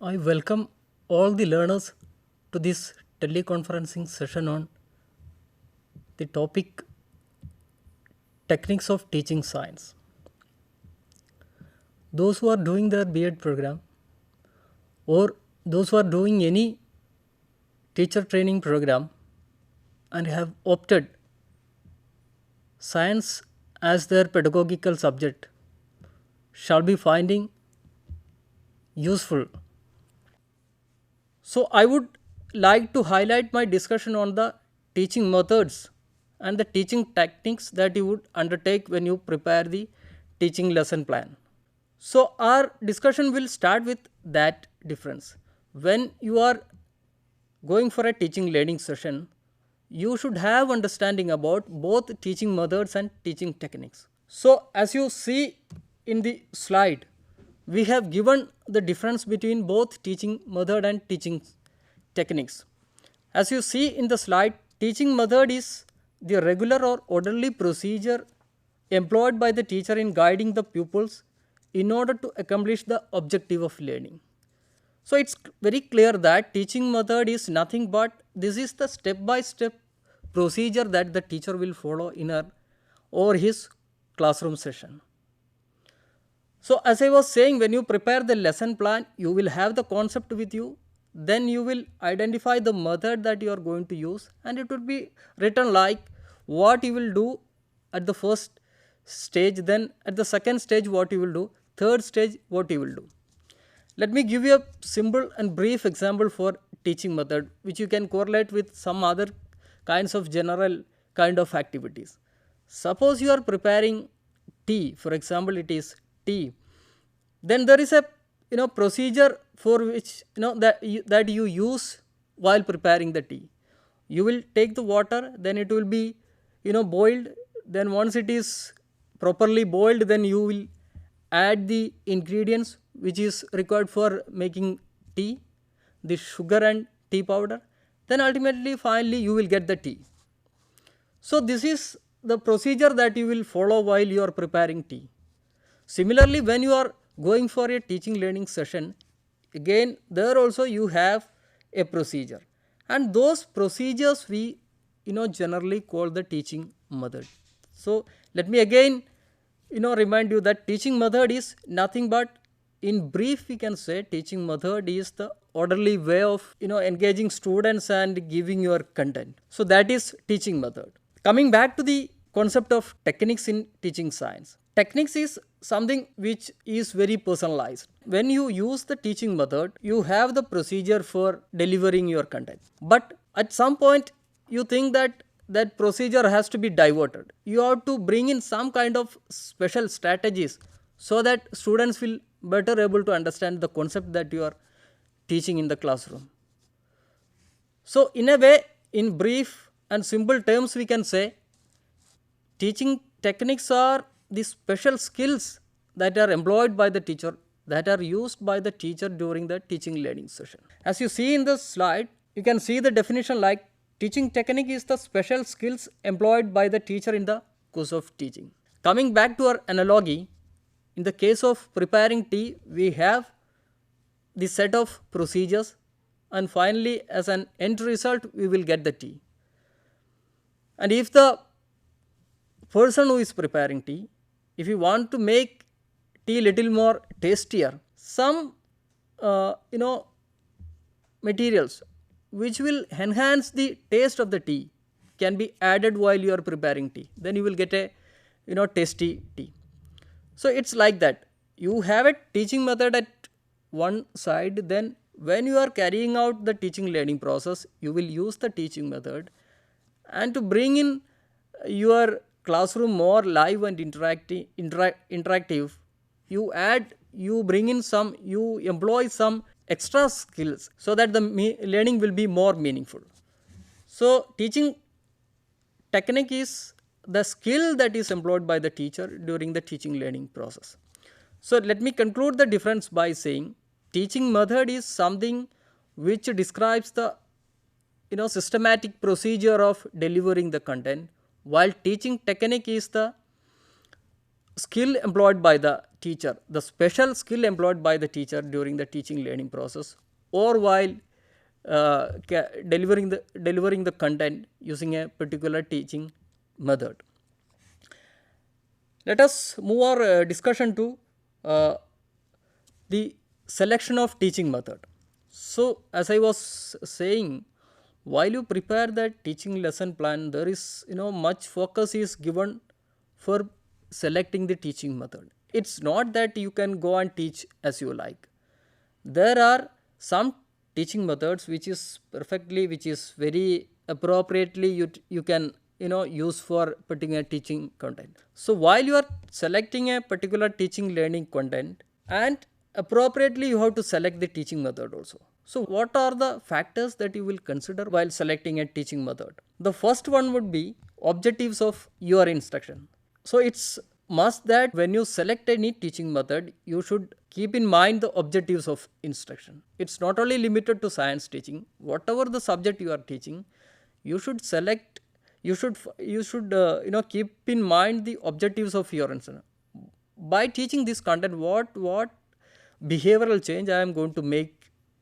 I welcome all the learners to this teleconferencing session on the topic Techniques of Teaching Science. Those who are doing their B.Ed program or those who are doing any teacher training program and have opted science as their pedagogical subject shall be finding useful. So, I would like to highlight my discussion on the teaching methods and the teaching techniques that you would undertake when you prepare the teaching lesson plan. So, our discussion will start with that difference. When you are going for a teaching learning session, you should have understanding about both teaching methods and teaching techniques. So, as you see in the slide, we have given the difference between both teaching method and teaching techniques. As you see in the slide, teaching method is the regular or orderly procedure employed by the teacher in guiding the pupils in order to accomplish the objective of learning. So, it is very clear that teaching method is nothing but this is the step by step procedure that the teacher will follow in her or his classroom session. So, as I was saying, when you prepare the lesson plan, you will have the concept with you, then you will identify the method that you are going to use, and it will be written like what you will do at the first stage, then at the second stage what you will do, third stage what you will do. Let me give you a simple and brief example for teaching method which you can correlate with some other kinds of general kind of activities. Suppose you are preparing tea, for example it is tea, then there is a procedure for which that you use while preparing the tea. You will take the water, then it will be boiled, then once it is properly boiled, then you will add the ingredients which is required for making tea, the sugar and tea powder, then ultimately finally you will get the tea. So, this is the procedure that you will follow while you are preparing tea. Similarly, when you are going for a teaching learning session, again there also you have a procedure, and those procedures we generally call the teaching method. So, let me again remind you that teaching method is nothing but, in brief we can say, teaching method is the orderly way of engaging students and giving your content. So, that is teaching method. Coming back to the concept of techniques in teaching science. Techniques is something which is very personalized. When you use the teaching method, you have the procedure for delivering your content. But at some point, you think that that procedure has to be diverted. You have to bring in some kind of special strategies so that students will better able to understand the concept that you are teaching in the classroom. So, in a way, in brief and simple terms, we can say teaching techniques are the special skills that are employed by the teacher, that are used by the teacher during the teaching learning session. As you see in the slide, you can see the definition like teaching technique is the special skills employed by the teacher in the course of teaching. Coming back to our analogy, in the case of preparing tea, we have the set of procedures, and finally as an end result we will get the tea. And if the person who is preparing tea, if you want to make tea little more tastier, some materials which will enhance the taste of the tea can be added while you are preparing tea, then you will get a tasty tea. So, it is like that. You have a teaching method at one side, then when you are carrying out the teaching learning process, you will use the teaching method, and to bring in your classroom more live and interactive, you bring in some, you employ some extra skills so that the learning will be more meaningful. So, teaching technique is the skill that is employed by the teacher during the teaching learning process. So, let me conclude the difference by saying teaching method is something which describes the systematic procedure of delivering the content, while teaching technique is the skill employed by the teacher, the special skill employed by the teacher during the teaching learning process, or while delivering the content using a particular teaching method. Let us move our discussion to uh, the selection of teaching method. So, as I was saying, while you prepare that teaching lesson plan, there is much focus is given for selecting the teaching method. It's not that you can go and teach as you like. There are some teaching methods which is very appropriately you can use for particular teaching content. So while you are selecting a particular teaching learning content, and appropriately you have to select the teaching method also. So what are the factors that you will consider while selecting a teaching method? The first one would be objectives of your instruction. So it's must that when you select any teaching method, you should keep in mind the objectives of instruction. It's not only limited to science teaching. Whatever the subject you are teaching, you should select. You should keep in mind the objectives of your instruction. By teaching this content, what behavioral change I am going to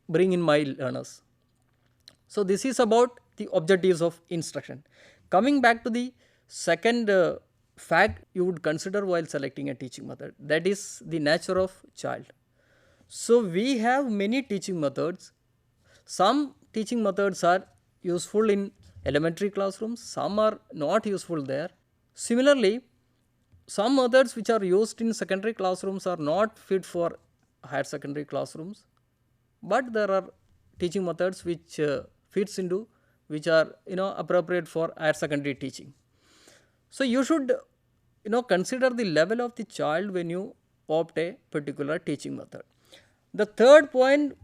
bring in my learners. So this is about the objectives of instruction. Coming back to the second fact you would consider while selecting a teaching method, that is the nature of child. So we have many teaching methods. Some teaching methods are useful in elementary classrooms, some are not useful there. Similarly, some methods which are used in secondary classrooms are not fit for higher secondary classrooms, but there are teaching methods which fits into which are appropriate for higher secondary teaching. So you should consider the level of the child when you opt a particular teaching method. The third point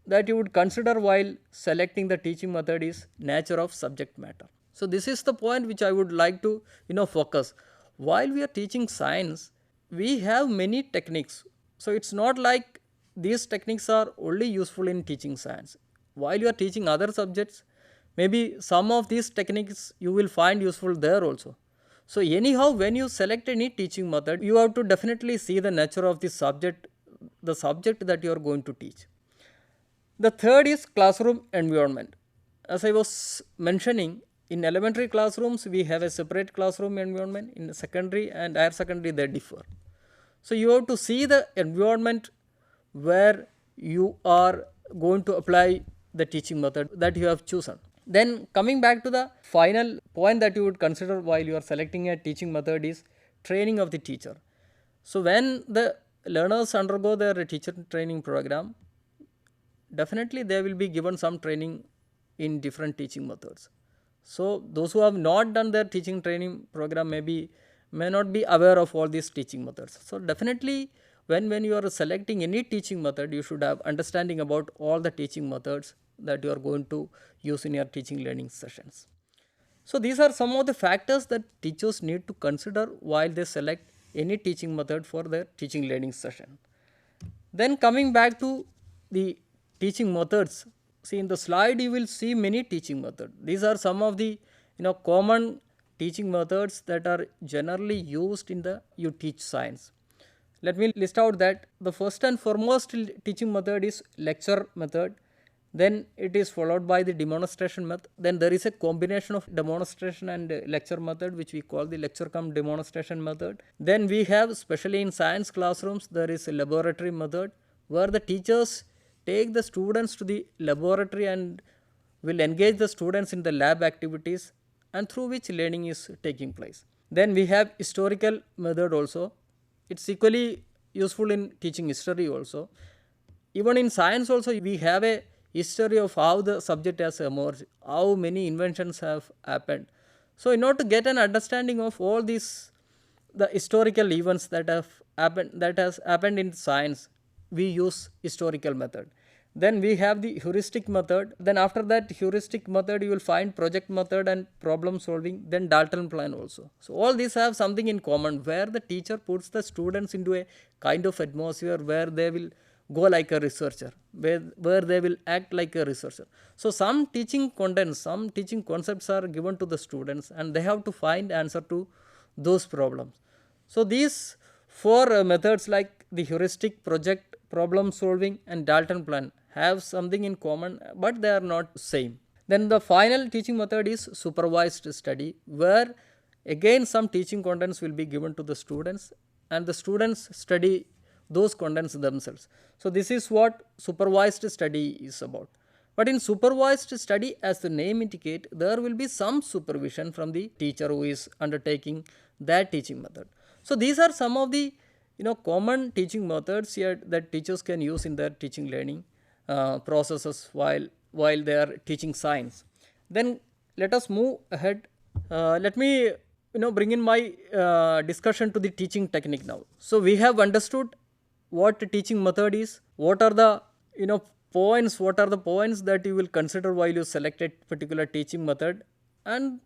that you would consider while selecting the teaching method is nature of subject matter. So this is the point which I would like to focus. While we are teaching science, we have many techniques. So it's not like these techniques are only useful in teaching science. While you are teaching other subjects, maybe some of these techniques you will find useful there also. So anyhow, when you select any teaching method, you have to definitely see the nature of the subject that you are going to teach. The third is classroom environment. As I was mentioning, in elementary classrooms we have a separate classroom environment. In secondary and higher secondary they differ. So you have to see the environment where you are going to apply the teaching method that you have chosen. Then coming back to the final point that you would consider while you are selecting a teaching method is training of the teacher. So when the learners undergo their teacher training program, definitely they will be given some training in different teaching methods. So those who have not done their teaching training program may not be aware of all these teaching methods. So definitely when you are selecting any teaching method, you should have understanding about all the teaching methods that you are going to use in your teaching learning sessions. So these are some of the factors that teachers need to consider while they select any teaching method for their teaching learning session. Then coming back to the teaching methods, see in the slide you will see many teaching methods. These are some of the common teaching methods that are generally used in the you teach science. Let me list out that the first and foremost teaching method is lecture method. Then it is followed by the demonstration method. Then there is a combination of demonstration and lecture method which we call the lecture cum demonstration method. Then we have, especially in science classrooms, there is a laboratory method where the teachers take the students to the laboratory and will engage the students in the lab activities, and through which learning is taking place. Then we have historical method also. It's equally useful in teaching history also. Even in science also we have a history of how the subject has emerged, how many inventions have happened. So in order to get an understanding of all these, the historical events that has happened in science, we use historical method. Then we have the heuristic method. Then after that heuristic method you will find project method and problem solving, then Dalton plan also. So all these have something in common, where the teacher puts the students into a kind of atmosphere where they will go like a researcher, where they will act like a researcher. So some teaching contents, some teaching concepts are given to the students and they have to find answer to those problems. So these For methods like the heuristic, project, problem solving and Dalton plan have something in common, but they are not same. Then the final teaching method is supervised study, where again some teaching contents will be given to the students and the students study those contents themselves. So this is what supervised study is about. But in supervised study, as the name indicate, there will be some supervision from the teacher who is undertaking that teaching method. So these are some of the common teaching methods here that teachers can use in their teaching learning processes while they are teaching science. Then let us move ahead. Let me bring in my discussion to the teaching technique now. So we have understood what the teaching method is, what are the points, what are the points that you will consider while you select a particular teaching method, and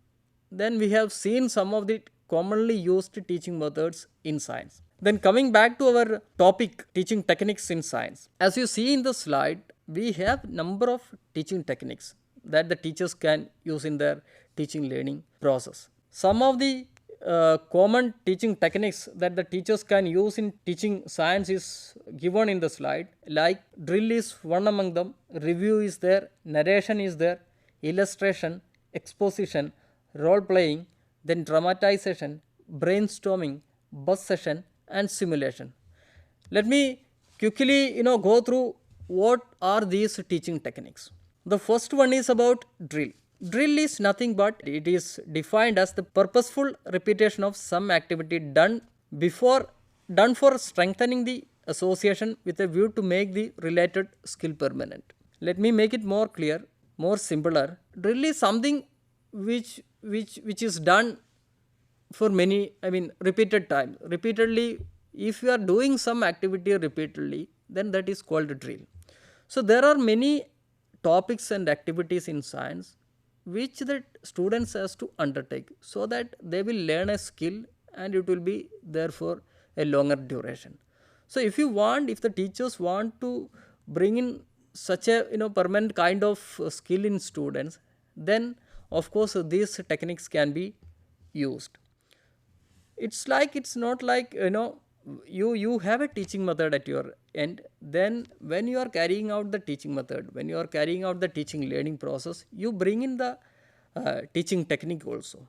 then we have seen some of the commonly used teaching methods in science. Then coming back to our topic, teaching techniques in science. As you see in the slide, we have number of teaching techniques that the teachers can use in their teaching learning process. Some of the common teaching techniques that the teachers can use in teaching science is given in the slide, like drill is one among them, review is there, narration is there, illustration, exposition, role playing, then dramatization, brainstorming, buzz session and simulation. Let me quickly go through what are these teaching techniques. The first one is about drill. Drill is nothing but it is defined as the purposeful repetition of some activity done for strengthening the association with a view to make the related skill permanent. Let me make it more clear, more simpler. Drill is something which is done for repeated time. Repeatedly, if you are doing some activity repeatedly, then that is called a drill. So there are many topics and activities in science which the students has to undertake, so that they will learn a skill and it will be there for a longer duration. So if the teachers want to bring in such a permanent kind of skill in students, then of course these techniques can be used. It's not like you have a teaching method at your end. Then when you are carrying out the teaching method, when you are carrying out the teaching learning process, you bring in the teaching technique also.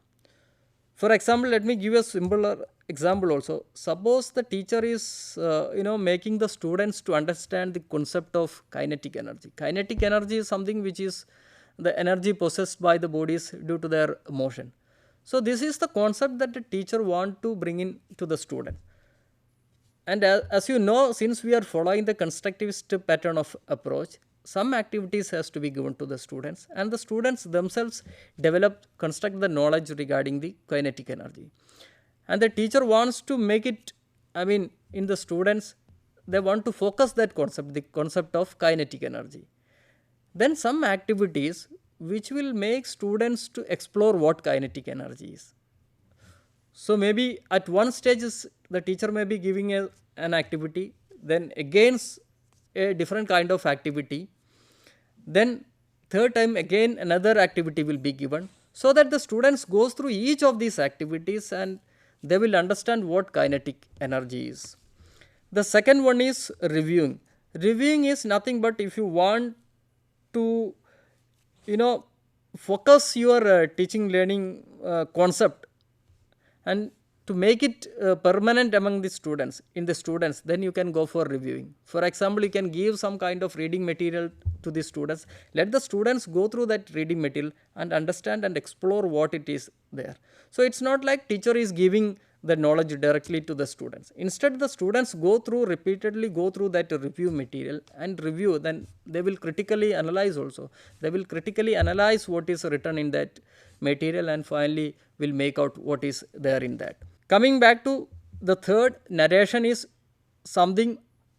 For example, let me give you a simpler example also. Suppose the teacher is making the students to understand the concept of kinetic energy. Kinetic energy is something which is the energy possessed by the bodies due to their motion. So this is the concept that the teacher want to bring in to the student. And as you know, since we are following the constructivist pattern of approach, some activities has to be given to the students, and the students themselves construct the knowledge regarding the kinetic energy. And the teacher wants to make it, in the students, they want to focus that concept, the concept of kinetic energy. Then some activities which will make students to explore what kinetic energy is. So maybe at one stage the teacher may be giving an activity, then against a different kind of activity, then third time again another activity will be given, so that the students goes through each of these activities and they will understand what kinetic energy is. The second one is reviewing. Reviewing is nothing but if you want to focus your teaching learning concept and to make it permanent among the students, then you can go for reviewing. For example, you can give some kind of reading material to the students. Let the students go through that reading material and understand and explore what it is there. So it's not like teacher is giving the knowledge directly to the students. Instead, the students repeatedly go through that review material and review, then they will critically analyze also. They will critically analyze what is written in that material and finally will make out what is there in that. Coming back to the third, narration is something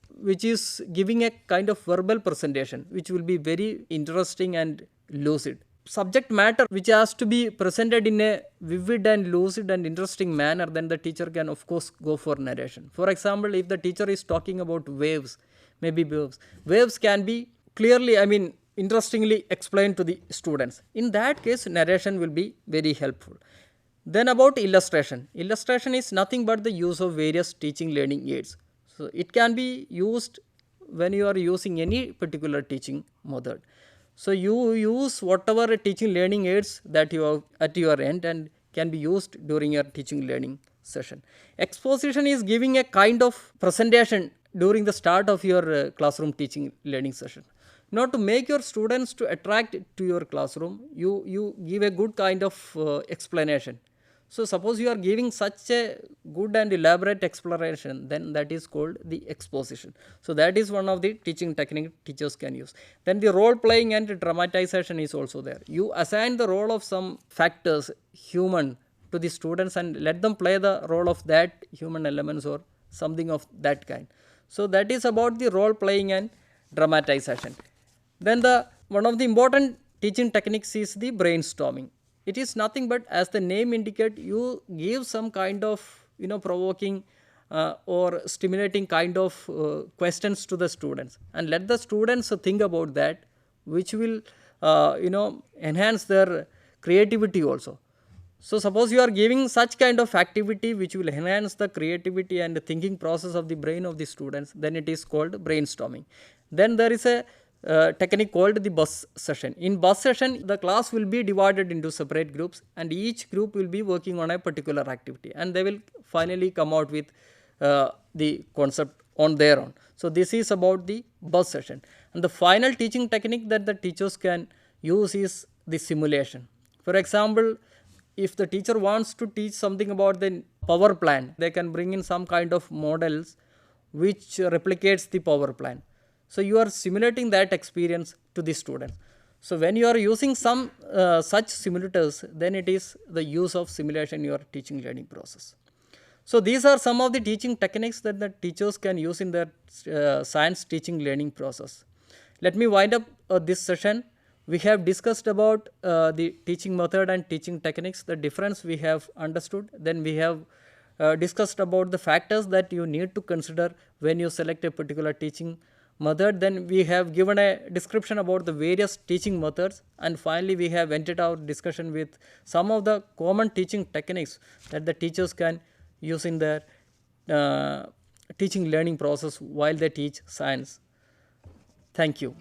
which is giving a kind of verbal presentation, which will be very interesting and lucid. Subject matter which has to be presented in a vivid and lucid and interesting manner, then the teacher can of course go for narration. For example, if the teacher is talking about waves, waves can be clearly, interestingly explained to the students. In that case, narration will be very helpful. Then about illustration. Illustration is nothing but the use of various teaching learning aids. So it can be used when you are using any particular teaching method. So you use whatever teaching learning aids that you have at your end and can be used during your teaching learning session. Exposition is giving a kind of presentation during the start of your classroom teaching learning session. Now to make your students to attract to your classroom, you give a good kind of explanation. So suppose you are giving such a good and elaborate explanation, then that is called the exposition. So that is one of the teaching technique teachers can use. Then the role playing and dramatization is also there. You assign the role of some factors, human, to the students and let them play the role of that human elements or something of that kind. So that is about the role playing and dramatization. Then the one of the important teaching techniques is the brainstorming. It is nothing but, as the name indicate, you give some kind of provoking or stimulating kind of questions to the students and let the students think about that, which will enhance their creativity also. So suppose you are giving such kind of activity which will enhance the creativity and the thinking process of the brain of the students, then it is called brainstorming. Then there is a technique called the bus session. In bus session, the class will be divided into separate groups and each group will be working on a particular activity and they will finally come out with the concept on their own. So this is about the bus session. And the final teaching technique that the teachers can use is the simulation. For example, if the teacher wants to teach something about the power plant, they can bring in some kind of models which replicates the power plant. So you are simulating that experience to the students. So when you are using some such simulators, then it is the use of simulation in your teaching learning process. So these are some of the teaching techniques that the teachers can use in their science teaching learning process. Let me wind up this session. We have discussed about the teaching method and teaching techniques, the difference we have understood. Then we have discussed about the factors that you need to consider when you select a particular teaching method. Then we have given a description about the various teaching methods, and finally we have ended our discussion with some of the common teaching techniques that the teachers can use in their teaching learning process while they teach science. Thank you.